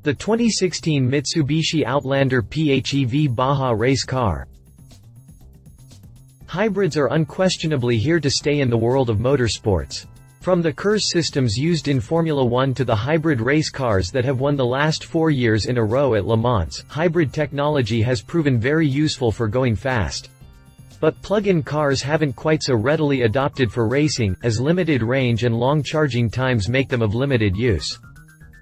The 2016 Mitsubishi Outlander PHEV Baja race car. Hybrids are unquestionably here to stay in the world of motorsports. From the KERS systems used in Formula One to the hybrid race cars that have won the last 4 years in a row at Le Mans, hybrid technology has proven very useful for going fast. But plug-in cars haven't quite so readily adopted for racing, as limited range and long charging times make them of limited use.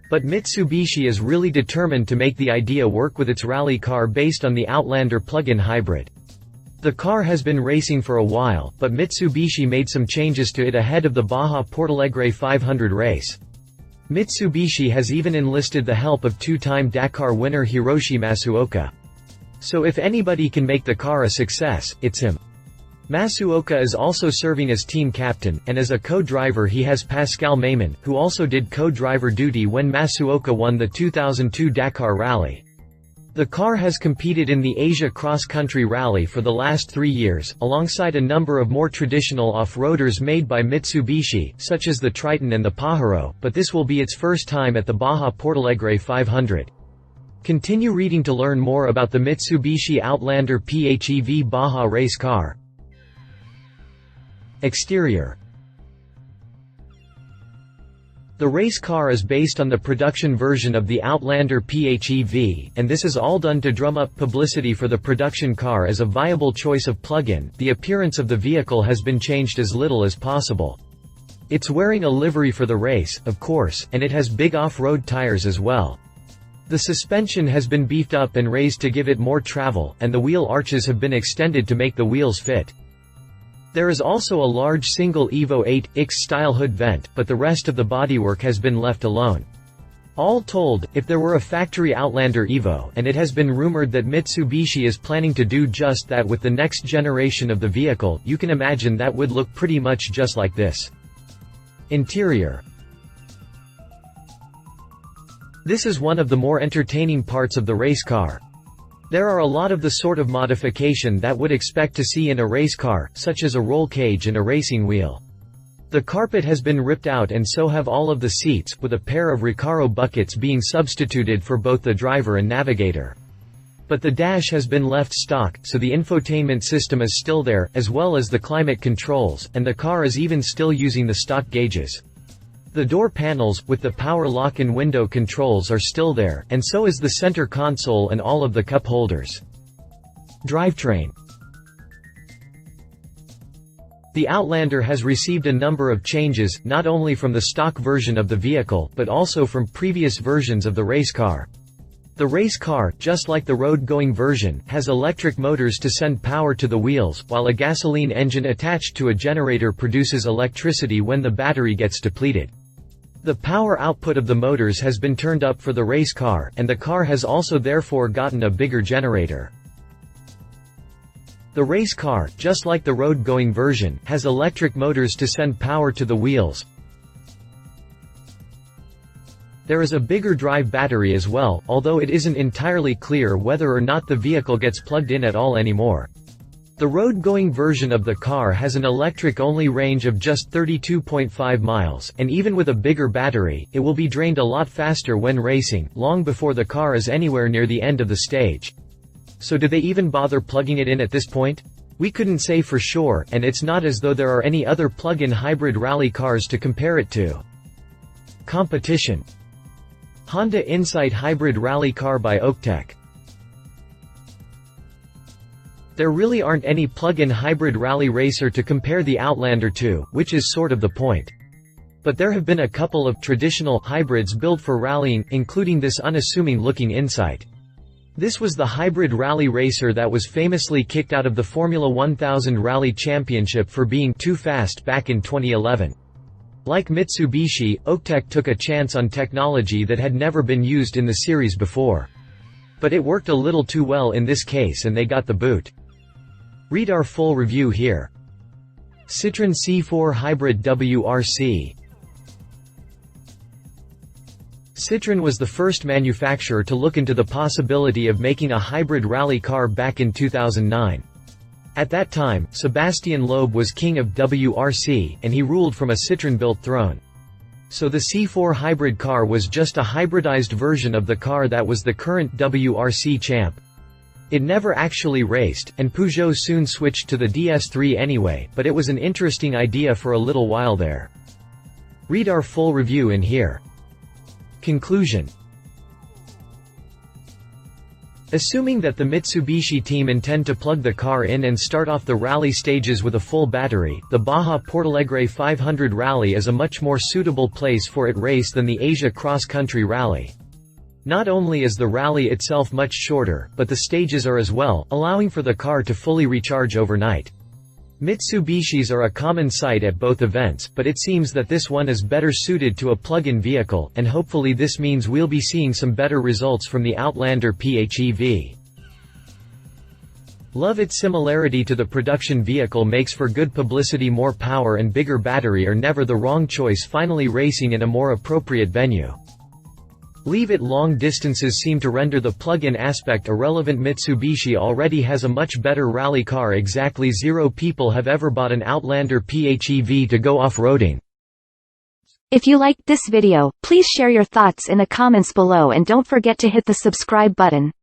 But Mitsubishi is really determined to make the idea work with its rally car based on the Outlander plug-in hybrid. The car has been racing for a while, but Mitsubishi made some changes to it ahead of the Baja Portalegre 500 race. Mitsubishi has even enlisted the help of two-time Dakar winner Hiroshi Masuoka. So if anybody can make the car a success, it's him. Masuoka is also serving as team captain, and as a co-driver he has Pascal Maimon, who also did co-driver duty when Masuoka won the 2002 Dakar Rally. The car has competed in the Asia Cross-Country Rally for the last 3 years, alongside a number of more traditional off-roaders made by Mitsubishi, such as the Triton and the Pajero, but this will be its first time at the Baja Portalegre 500. Continue reading to learn more about the Mitsubishi Outlander PHEV Baja race car. Exterior. The race car is based on the production version of the Outlander PHEV, and this is all done to drum up publicity for the production car as a viable choice of plug-in. The appearance of the vehicle has been changed as little as possible. It's wearing a livery for the race, of course, and it has big off-road tires as well. The suspension has been beefed up and raised to give it more travel, and the wheel arches have been extended to make the wheels fit. There is also a large single Evo 8X style hood vent, but the rest of the bodywork has been left alone. All told, if there were a factory Outlander Evo, and it has been rumored that Mitsubishi is planning to do just that with the next generation of the vehicle, you can imagine that would look pretty much just like this. Interior. This is one of the more entertaining parts of the race car. There are a lot of the sort of modification that would expect to see in a race car, such as a roll cage and a racing wheel. The carpet has been ripped out and so have all of the seats, with a pair of Recaro buckets being substituted for both the driver and navigator. But the dash has been left stock, so the infotainment system is still there, as well as the climate controls, and the car is even still using the stock gauges. The door panels, with the power lock and window controls, are still there, and so is the center console and all of the cup holders. Drivetrain. The Outlander has received a number of changes, not only from the stock version of the vehicle, but also from previous versions of the race car. The race car, just like the road-going version, has electric motors to send power to the wheels, while a gasoline engine attached to a generator produces electricity when the battery gets depleted. The power output of the motors has been turned up for the race car, and the car has also therefore gotten a bigger generator. The race car, just like the road-going version, has electric motors to send power to the wheels. There is a bigger drive battery as well, although it isn't entirely clear whether or not the vehicle gets plugged in at all anymore. The road-going version of the car has an electric-only range of just 32.5 miles, and even with a bigger battery, it will be drained a lot faster when racing, long before the car is anywhere near the end of the stage. So do they even bother plugging it in at this point? We couldn't say for sure, and it's not as though there are any other plug-in hybrid rally cars to compare it to. Competition. Honda Insight Hybrid Rally Car by Oaktech. There really aren't any plug-in hybrid rally racer to compare the Outlander to, which is sort of the point. But there have been a couple of traditional hybrids built for rallying, including this unassuming-looking Insight. This was the hybrid rally racer that was famously kicked out of the Formula 1000 Rally Championship for being too fast back in 2011. Like Mitsubishi, Oaktech took a chance on technology that had never been used in the series before. But it worked a little too well in this case and they got the boot. Read our full review here. Citron C4 Hybrid WRC. Citron was the first manufacturer to look into the possibility of making a hybrid rally car back in 2009. At that time, Sébastien Loeb was king of WRC, and he ruled from a Citron-built throne. so the C4 Hybrid car was just a hybridized version of the car that was the current WRC champ. It never actually raced, and Peugeot soon switched to the DS3 anyway, but it was an interesting idea for a little while there. Read our full review in here. Conclusion. Assuming that the Mitsubishi team intend to plug the car in and start off the rally stages with a full battery, the Baja Portalegre 500 Rally is a much more suitable place for it race than the Asia Cross Country Rally. Not only is the rally itself much shorter, but the stages are as well, allowing for the car to fully recharge overnight. Mitsubishis are a common sight at both events, but it seems that this one is better suited to a plug-in vehicle, and hopefully this means we'll be seeing some better results from the Outlander PHEV. Love its similarity to the production vehicle makes for good publicity. More power and bigger battery are never the wrong choice. Finally racing in a more appropriate venue. Leave it. Long distances seem to render the plug-in aspect irrelevant. Mitsubishi already has a much better rally car. Exactly 0 people have ever bought an Outlander PHEV to go off-roading. If you liked this video, please share your thoughts in the comments below and don't forget to hit the subscribe button.